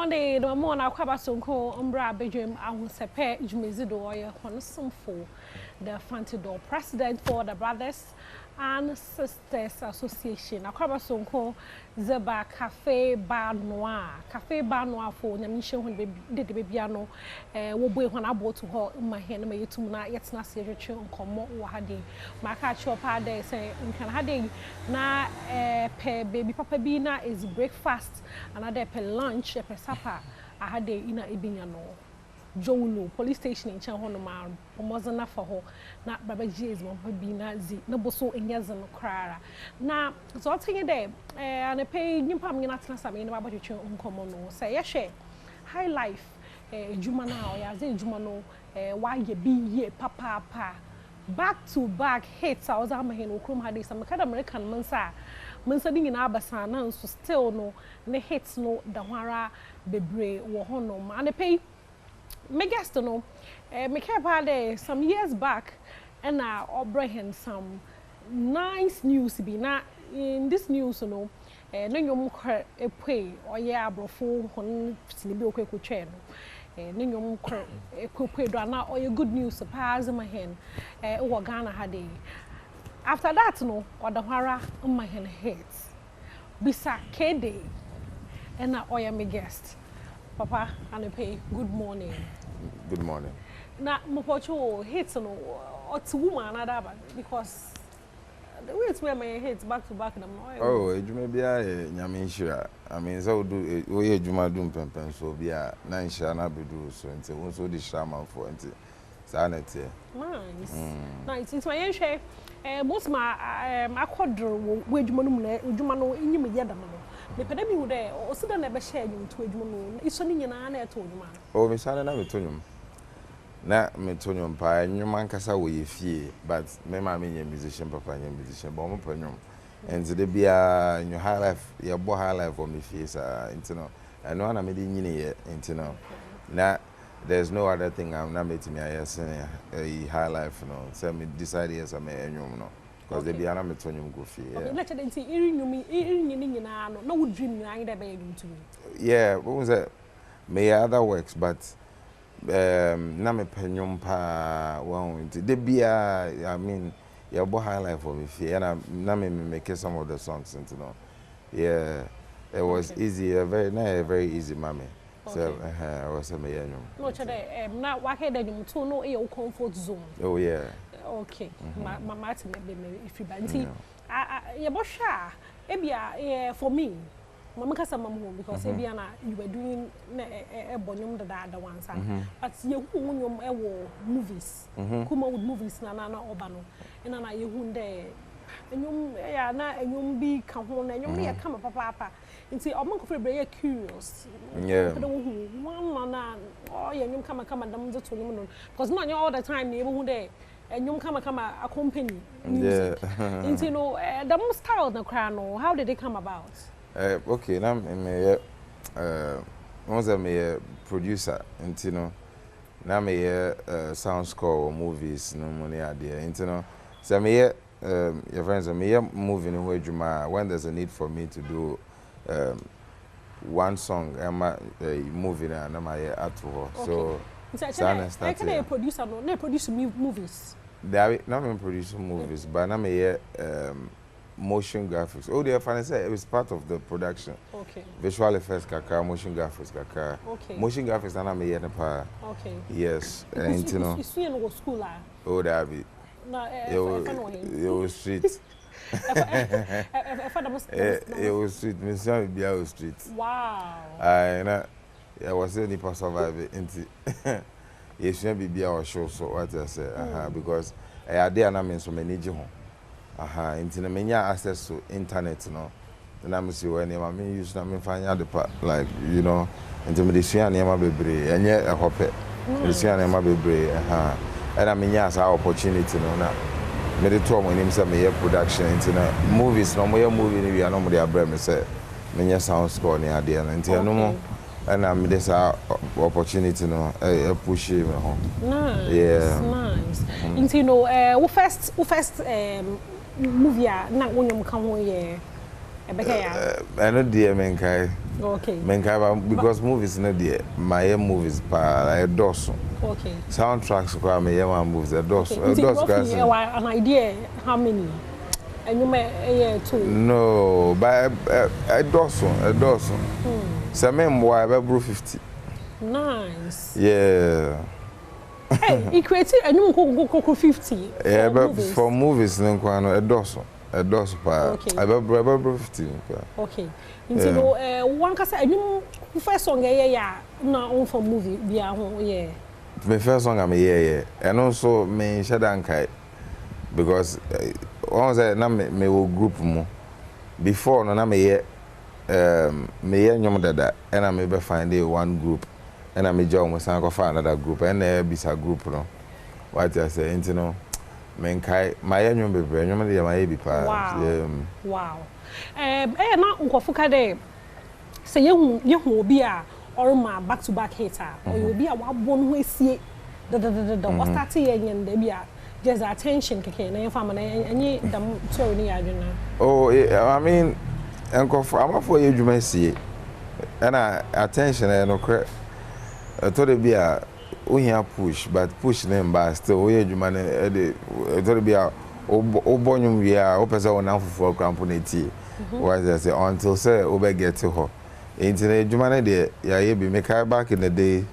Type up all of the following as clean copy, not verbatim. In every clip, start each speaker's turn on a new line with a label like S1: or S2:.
S1: morning, the morning, Kwabasonko, Badwam Ahosepe, Jumezido, Honosomfo, the Fantido president for the Brothers and Sisters Association. Kwabasonko, Zeba Cafe Bar Noir for Yamisha when did the babyano, Wobe when I bought to her in my hand, my tumuna, yet not serious on Como Wahadi. My catch up had they say, in Canada, na baby Papa Bina is breakfast, another per lunch, per supper. I had the inner Ibiano. Jolu police station in Chanhonoma, almost enough for her. Not Baba J's one would be Nazi, no bosso in Yazan Crara. Now, so I'll tell you there, and I pay new palm not something about your own common. Say, yes, share high life, Jumana, as in Jumano, why you be ye, papa. Back to back hits, I was on my hand, Okrum had some kind of American Mansa. Mansarding in Abasana, so still no, the hits no, the Wara, Bebre, Wohono, and I pay. My guest no, me care some years back, and I bring some nice news. Be na in this news no, no you a pay or yeah brofo hon sinibi okwe kuche no, no you a pay drama or your good news surprise my hand, over Ghana had after that no, or the hara on my hand hits. Bisa K'dei, and I oya my guest. Papa, and I pay good morning.
S2: Good morning.
S1: Now, Mopocho hits no or two woman because the way it's where my hits back to back.
S2: Oh, you may be a Yamisha. I mean, so do we Juma doom pempen so be a 9 shana be do so until also the shaman for sanity.
S1: Nice. Nice. It's my share. Most my quadro wage Jumano in you yadam. The pandemic would there or sit never share you to a moon. It's only an hour told you.
S2: Oh, Miss Anna Metonium. Na Metonium pie, and your man cassa way fee, but me mammy musician, papa, and musician, bomb penum. And the be in your high life, your boy high life for me face, internal. And no one I made in yet, internal. Now, there's no other thing I'm not making me a high life, no. So me decide yes, I may annual, no. Because they be an Amatonium go fee.
S1: Let it see, no would dream you either by to me.
S2: Yeah, what was that? May other works, but Name Penum pa won't they be I mean, your boy highlight for me fee, and I'm Name make some of the songs, you know. Yeah, it was easy, very easy, mammy. So I was a mayor.
S1: No, today, not walking them to know your comfort zone.
S2: Oh, yeah.
S1: Okay, my Martin, if you banty, yeah, but Ebia, for me, Mamma Casamam, because Ebiana, you were doing a bonum the other ones, but you won movies, Kuma with movies, Nana Obano, and I you wound there, and you be come home, and you may come up, papa. And see, I'm very curious.
S2: Yeah.
S1: One man, oh, you come and them to you because not all the time, neighborhood day. And you come accompany music. And you know, the most style the crown. How did they come about?
S2: Okay, now I'm a producer, and you know, now I'm a sound score or movies, no money idea, and you know, so I'm your friends are me moving away when there's a need for me to do one song, I'm moving and I'm at work. So.
S1: I can produce no produce movies.
S2: They not producing movies, but I'm a motion graphics. Oh, they are say it was part of the production.
S1: Okay.
S2: Visual effects, kaka, motion graphics, kaka.
S1: Okay.
S2: Motion graphics, and I'm a year pa.
S1: Okay.
S2: Yes, and you know.
S1: You see, no school
S2: Oh, that be.
S1: No,
S2: it was street. It was street. Mission be our street.
S1: Wow.
S2: I was saying if I survive it, you shouldn't be our show. So what I say, because I had there and I'm so many home. Into the many access to internet, you know. And I'm see when I'm used to find out the part, like you know, into the Sian Yama Bebre, and yet I hope it. The Sian Yama Bebre, and I mean, yes, our opportunity, no, now. Made it to when him say me production into movies, no more movie, we are normally a brand, say, many sound score near there, and no more. And I'm this opportunity, no, push him home.
S1: Nice,
S2: yeah,
S1: nice. And you know, who first movie, not when you come here.
S2: I know dear man,
S1: Okay.
S2: Because movies no there. My movies pa doso.
S1: Okay.
S2: Soundtracks kwa me movies doso.
S1: Doso an idea how many? And you may two.
S2: No, but a doso. So me mo 50.
S1: Nice.
S2: Yeah.
S1: Hey, he created a new go 50.
S2: Yeah, but for movies no kwano a doso pa.
S1: Okay.
S2: I 50.
S1: Okay. Into one can say a new first song yeah na on for movie bia ho yeah.
S2: My first song I'm yeah. And also me shadankai because once na me wo group mo before no na me nyom dada and I may be find one group and I may join with some find another group and Bisa group no what I say you know men kai my nyom be nyom dey my be pa.
S1: Wow. Na Nkofo K'dei say you obi a or ma back to back hitter or you obi a wabon ho esie the start yen dey bia just attention keke na fam na any dam story ni adwena.
S2: Oh I mean Nkofo am for you dwuma sie and attention no cre to dey bia ohia push but push name ba still we dwuma na to dey bia obonyum wi a opese wona fufu krampo na tie. Why I say until say over get to her. Into the Jumana de ya be make back in the day.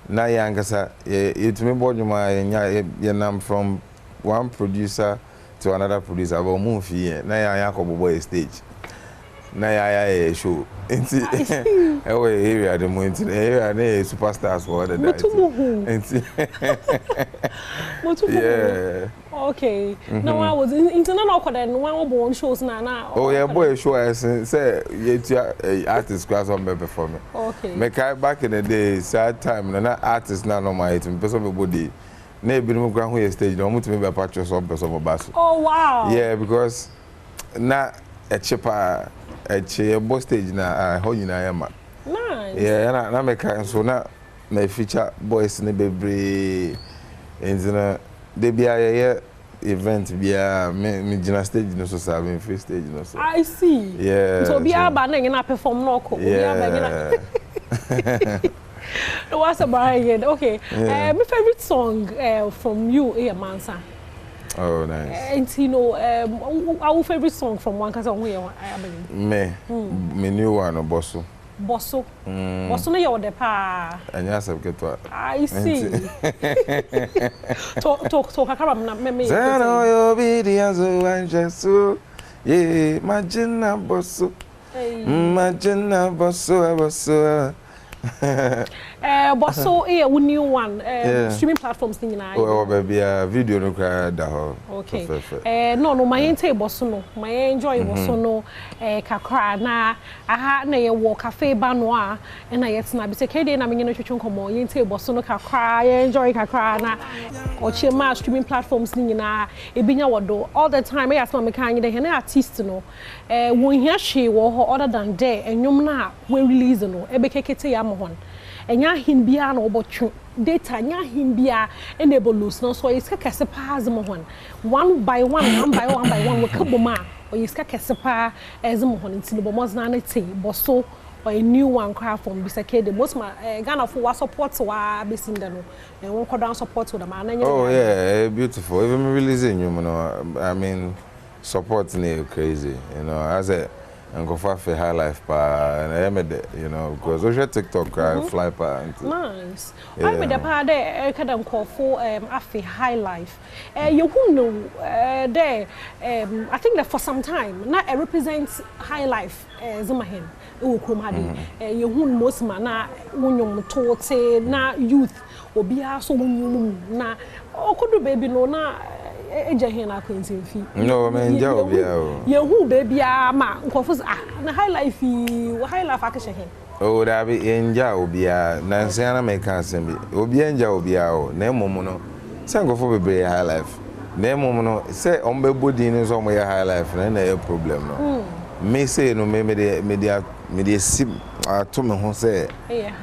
S2: Na yankasa it me board my from one producer to another producer about movie. Na yakobo boy stage. Na ya show. Into area the mo into area na superstars for the yeah.
S1: Okay. No, I was international then one born shows na.
S2: Oh yeah, boy show say artist class on performing.
S1: Okay.
S2: Make back in the day sad time na artist na no my item person be body. Na be no ground who stage no mutu me be patch some person for bass.
S1: Oh wow.
S2: Yeah, because na a cheaper a boss stage na how you na yama.
S1: Nice.
S2: Yeah, na make so na my feature boys ne bebre enzina de bia event bia me gina stage no so serving free stage no so.
S1: I see.
S2: Yeah.
S1: So bia ba na perform no ko. Bia ba gina. What's about again? Okay.
S2: Yeah.
S1: My favorite song from you is Mansa.
S2: Oh nice.
S1: And you know our favorite song from one cause on where I believe.
S2: Me new one Bosso.
S1: Bosso. Bosso no you the pa.
S2: Anya sabketo.
S1: I see. Talk akara na me.
S2: Zero yo obedience wanjesu. Yeah, imagine Bosso. Imagine Bosso.
S1: Bosso a new one streaming platforms thing na.
S2: Oh baby video no cry da ho.
S1: Okay. No my ente Bosso no. My enjoy Bosso no kakra na aha na ye wo cafe ba no a na yet na Bisa K'dei na me no twetwe nkomo ente Bosso no kakra ye enjoy kakra na oche ma streaming platforms thing na ebinya wodo all the time I ask me kan ye de na artist no won hia hwe wo other than there enwom na we release no ebekekete ya mohon enya hin bia na obotwe data nya hin bia enable lose no so iska kese pa mohon one by one we kaboma o iska kese pa mohon ntino bomo na na te Bosso or a new one craft from Bisa K'dei most ma Ghana for wa support wa besinda no and one down support to the man.
S2: Oh yeah, beautiful. Even releasing you know I mean support me crazy, you know, as a and go for high life pa and I made you know because social TikTok fly pa.
S1: Nice. I made the pa there kadam call for afi high life. You who know there I think that for some time now it represents high life zamahen e krom hade you who most man na wonyom tote na youth obi aso wonyum na okodo baby no na ejahena kwentimfi
S2: no man jaw bia o
S1: ye hu baby ma nkofo na high life akeshe hen
S2: o da bi enja obia na nsia na make asem bi obi enja obia o na emom no se nkofo bebre high life na emom no se ombebodi ni so mo ya high life na e problem no me say no me de sim to me ho say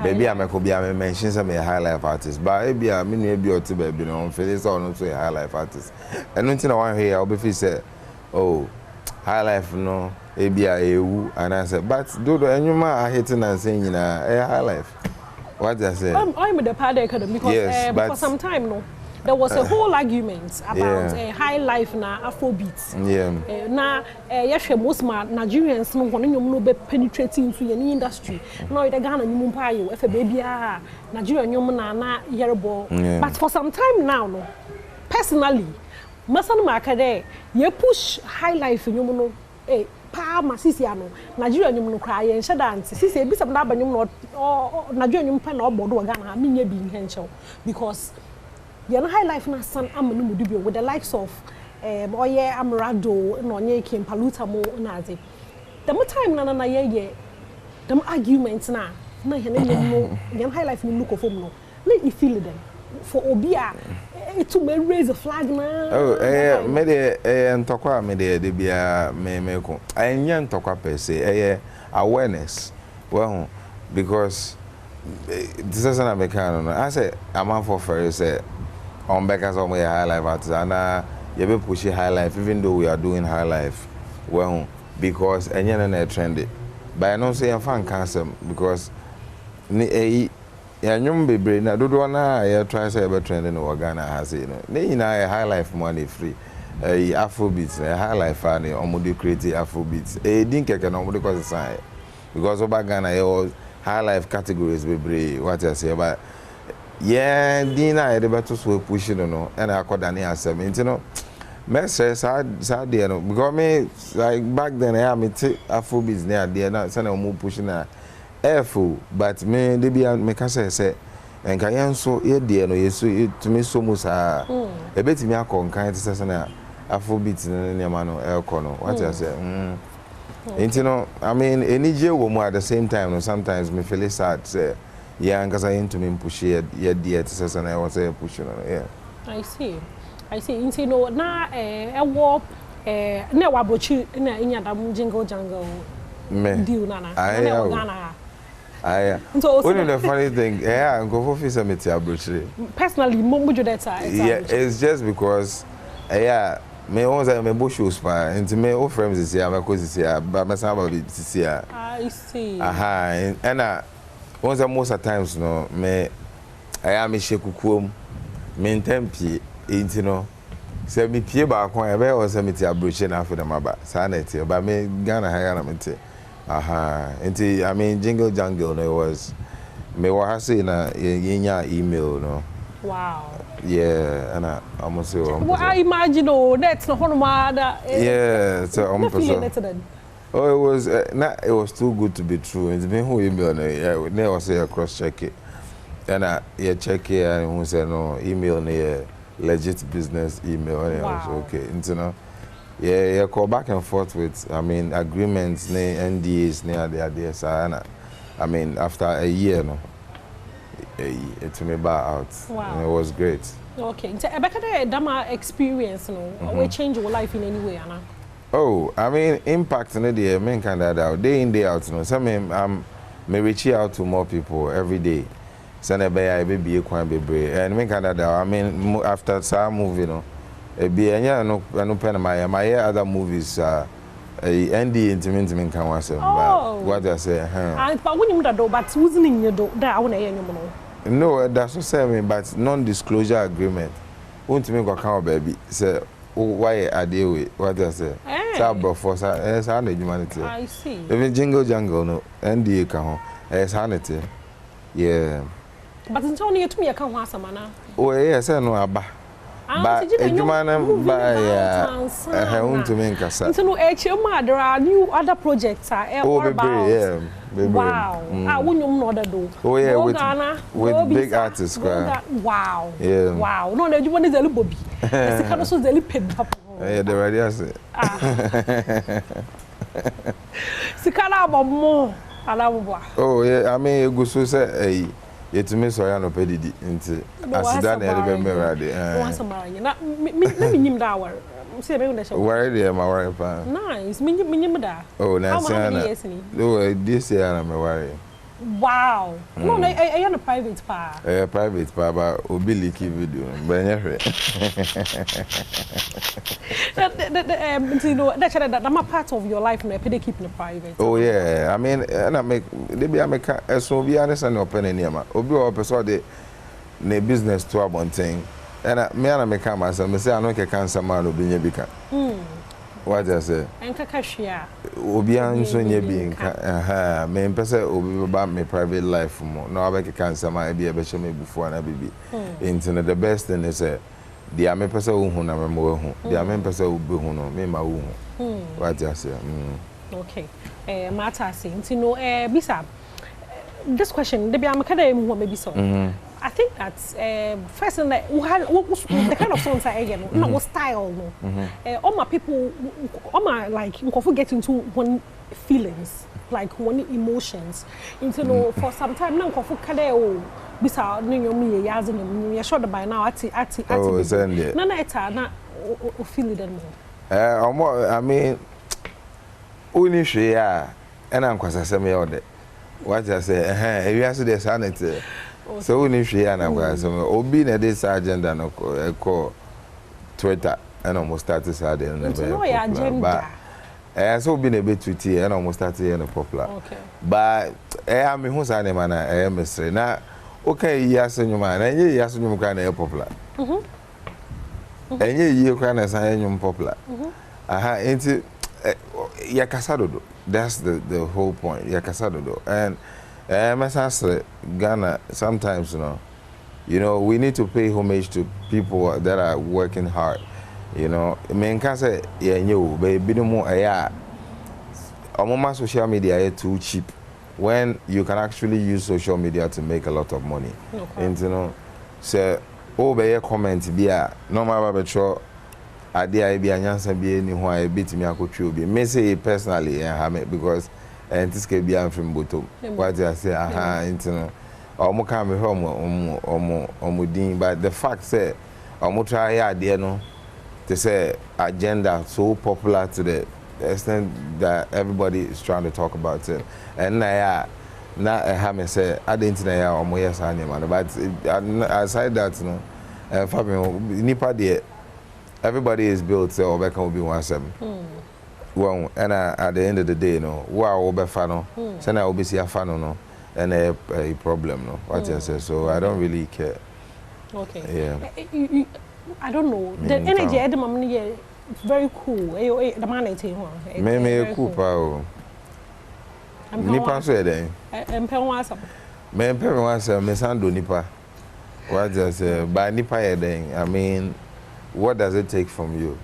S2: baby ameko bia me mention say me high life artist but e bia me no e bia ote baby no feel say no so high life artist eno nti na wan hwe ya obi fi say oh high life no ebia ewu and I said but do enyuma I hating and saying high life. What I say?
S1: I'm the Padre Academy because
S2: yes,
S1: for some time no. There was a whole argument about high life na Afrobeats.
S2: Yeah.
S1: Na most Nigerians no want to be penetrating into any industry. No, the Ghana you mumpayo if a baby Nigerian you na yerbo. But for some time now no. Personally, Masan Makade, you push high life you know pa masisiano Nigeria nyum no cry and shadance sisi bi some na banyum no Nigeria nyum pa na obodo Ghana me nya bi nhenchew because you know high life na san amanu mudubio with the likes of oye Amrado no nye Kim Paluta mo na ade the time na ye them arguments na hene no you high life no look of no let you feel them for obia to me raise a flag na
S2: me de ntokwa me de bia me ko anya ntokwa per se awareness well because this is an American I say I'm for fair say on because of my high life artisan you be pushing high life even though we are doing high life well because anya na trendy but I don't say I'm fan cancer because ya nyum bebre na dodo na ya try say be trend no Ghana has you know na nyina high life money free Afrobeats high life and omodo create Afrobeats din keke na omodo cause sign because over Ghana was high life categories bebre what I say but yeah din na dey better so push no and akoda na asem you know me say sad there no because me like back then me Afrobeats na there na say na omo push na airful but me dey be me ka say enka yenso ye de no yeso to me so musa e betimi akonkan te say na Afrobeat ne ma no elko no what I say you know I mean enije wo mu at the same time no sometimes me feel sad say yeah nkasa into me push ye de te say na I want say push no yeah
S1: I see you know na ewo na wabrochi na inyadam jingle jungle
S2: me
S1: deal na Ghana
S2: so the funny thing, go for face
S1: personally,
S2: it's just because me always me bush shows pa into me old friends is here, my cousins here, but my son is here.
S1: I see.
S2: And once most of times no me I am a shekukum me tempi into no say me pie ba kon e be o say me ti abroche na after them aba sanity but me Ghana higher na me ti I mean jingle jungle no was me wa say na yenya email no
S1: wow
S2: yeah and I almost say
S1: I imagine that's no honma that
S2: yeah so oh it was too good to be true it's been who email no yeah never say cross check it and yeah check it and who say no email no legit business email and wow. I was okay you know yeah, call back and forth with, I mean, agreements, NDAs, there. I mean, after a year, no, it me back out.
S1: Wow.
S2: And it was great.
S1: Okay. So, about Dama experience, no, will change your life in any way, Anna?
S2: Oh, I mean, impact in the day, men kind of out, day in, day out, no. So, me reach out to more people every day. So, I be a quite be and men kind of I mean, after some movie, you know. Be no pen my other movies ND intimate can was what I say
S1: but when you do but wasn't in your do that I
S2: no that's what say but non-disclosure agreement won't make account baby say why I deal with what I say for humanity
S1: I see
S2: even jingle jungle no ND can sanity yeah
S1: but it's only you to me account was mana
S2: oh yes no aba but Ejumana by to make us.
S1: So no there are new other projects
S2: yeah.
S1: Wow. I wouldn't know that do.
S2: Oh yeah, with big artists.
S1: Wow.
S2: Yeah.
S1: Wow. No, the one is a little bobby. It's kind of so the little up.
S2: Yeah, the radio say.
S1: Sikala more.
S2: Oh yeah, I mean you go so say yet me so ya no pedidi nti asida na ebe merade
S1: once marry na me nyim da war say me understand
S2: where dey my worry pa
S1: nice me nyim da
S2: oh na say na oh this year na me worry
S1: Wow. No, I am a private pa.
S2: Private pa, but obi leaky video. But anyway.
S1: You know, that's a part of your life, and I keep it private.
S2: Oh yeah, I mean, and I make maybe I make so be honest and open any ma. Obi or person de ne business to a one thing. And me and I make myself. Me say I no can cancer man obi nye bika. What I say?
S1: And kakashia.
S2: Obi anso nye bi nka. Me pese obi about me private life mo. No I make cancer man be show me before na baby. Internet the best thing is the ame pese hu na me mo hu. The ame pese obi hu no me ma hu. What I say?
S1: Okay. Matter saying, you know, Bisa. This question, the Bisa K'dei who maybe so. I think that first and the kind of songs I get, no style, no. All my people, all my like, you can get into one feelings, like one emotions. Into no for some time now, Bisa K'dei Bisa no me yazin no me sure by now ati.
S2: Oh, send
S1: na eta na feel it more.
S2: I mean, only share and I'm kwasa me all that. What I say, if you ask the sanity. So we need to and I'm obi na this agenda no call Twitter and almost started Saturday and
S1: agenda.
S2: But so been a bit tweety and almost started and popular. Okay. But I mean who's an man I am say now okay yes and you man and yes you kind of popular. And you kind of say popular. Into ya casado. That's the whole point. Ya casado and Ghana, sometimes, you know, we need to pay homage to people that are working hard. You know, I mean, can't say, yeah, you, baby, no more, yeah. Our social media is too cheap when you can actually use social media to make a lot of money. Okay. And, you know, so, be a comment, be a normal, but sure, idea be a answer, be anywhere, a bit me, I could be. Me say personally, because and this can be from bottom. What I say, into no, come home, but the fact say, try idea no, to say agenda so popular to the extent that everybody is trying to talk about it. And now I have say, I didn't know yes, but aside that, Fabio, nipa there, everybody is built so back will be 17. Well, and at the end of the day, no, wow, over fan, so now be see a fan, no, and a problem, no, what I say. So I don't really care.
S1: Okay.
S2: Yeah.
S1: I don't know. The energy at the moment is very cool. The man is here.
S2: Me cool, pal. Nipa so then. Me sando nipa. What I say, by nipa then. I mean, what does it take from you?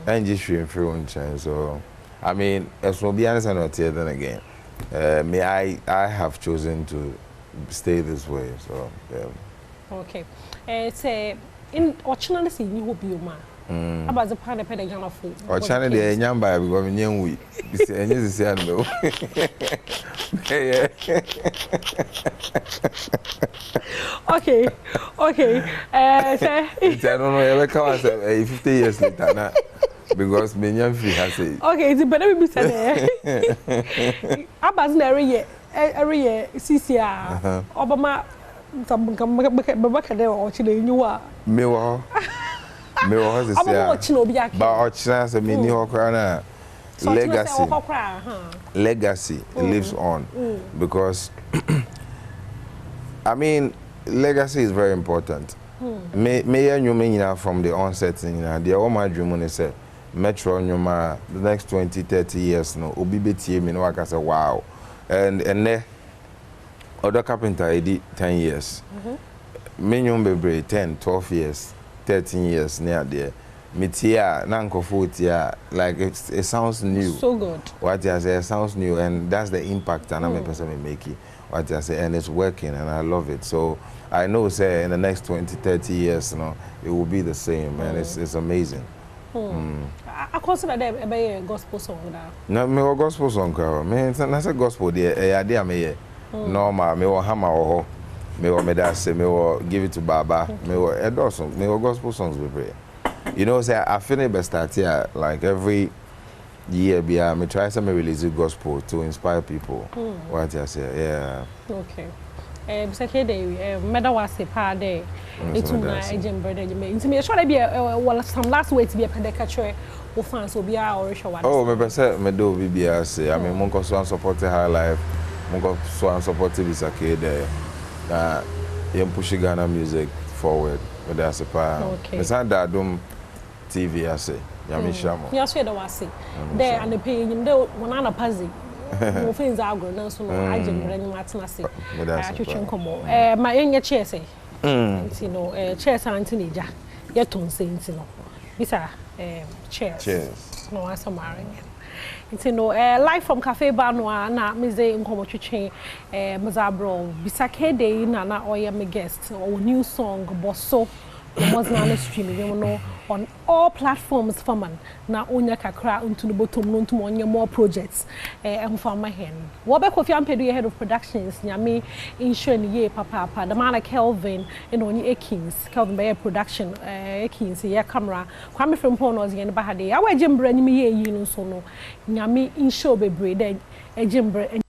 S2: And just free on chance. So, I mean, as for be honest, I'm not here then again. I have chosen to stay this way. So, yeah.
S1: Okay. Say in or channel see you hope you man. About the pan pen Ghana food.
S2: Or channel the nyamba because we young we. And you see no.
S1: Okay. Say
S2: I don't know ever come 50 years later now because me young free has it.
S1: Okay, it's better be said. About every year CCR. Obama Bisa K'dei or Chile you are.
S2: Me was but mini legacy lives on because I mean legacy is very important. Me you from the onset the all my dream is say metro the next 20-30 years no obi betie me no I can say wow and then other carpenter I did 10 years. Me bebre 10-12 years 13 years near there. Mitia, Nankofutia, like it sounds new.
S1: So good.
S2: What I say, it sounds new, and that's the impact and I'm a person making. What I say, and it's working, and I love it. So I know, say, in the next 20-30 years, it will be the same, and it's amazing.
S1: I consider that a gospel song now.
S2: No, me a gospel song, man. That's a gospel. The idea me normal. Me will hammer or me will me will give it to Baba. Me will endorse. Me will gospel songs we pray. You know, say I finish best start here like every year be me try some release gospel to inspire people. What I say, yeah.
S1: Okay. Bisa K'dei, meda wase pa de. Etu na ejembre de me. Nti me sure be wala some last way to be a pedeka chwe o fans obi a or show.
S2: Oh, me be say me do be say. I mean, monko so support high life. Monko so support Bisa K'dei. Yem push Ghana music forward. But that's a pa.
S1: Okay.
S2: Me say Adom TV I say. Yami shamo.
S1: Ya so de wase. There and the pay him de wona pazi. Mo fenza agro na so no ejembre ni matena se. Atwetwe nkomo. Ma enye chair say. Nti no chair santi neja. Ye ton se nti no. Bisa cheers.
S2: Cheers.
S1: No answer marrying. Nti no live from Cafe Bar no na meze nkomo twetwe Mozabro Bisa K'dei na oye me guest or new song Bosso was na streaming you know on all platforms for man na onya kakra unto the bottom no nto onya more projects ehfa ma hen wo be Kofi Ampedu head of productions nyame insure ni ye papa the man Kelvin and onye Ekins Kelvin be production Ekins ye camera kwame from Ponos ye ne bahade awa jembre ni me ye yi no so no nyame insure bebre den ejembre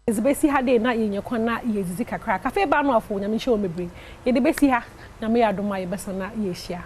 S1: ezibesi ha de na yenye kwana yezizi kakra Cafe Bar no afo nyame insure bebre ye de besi ha na me Adom aye besa na ye hia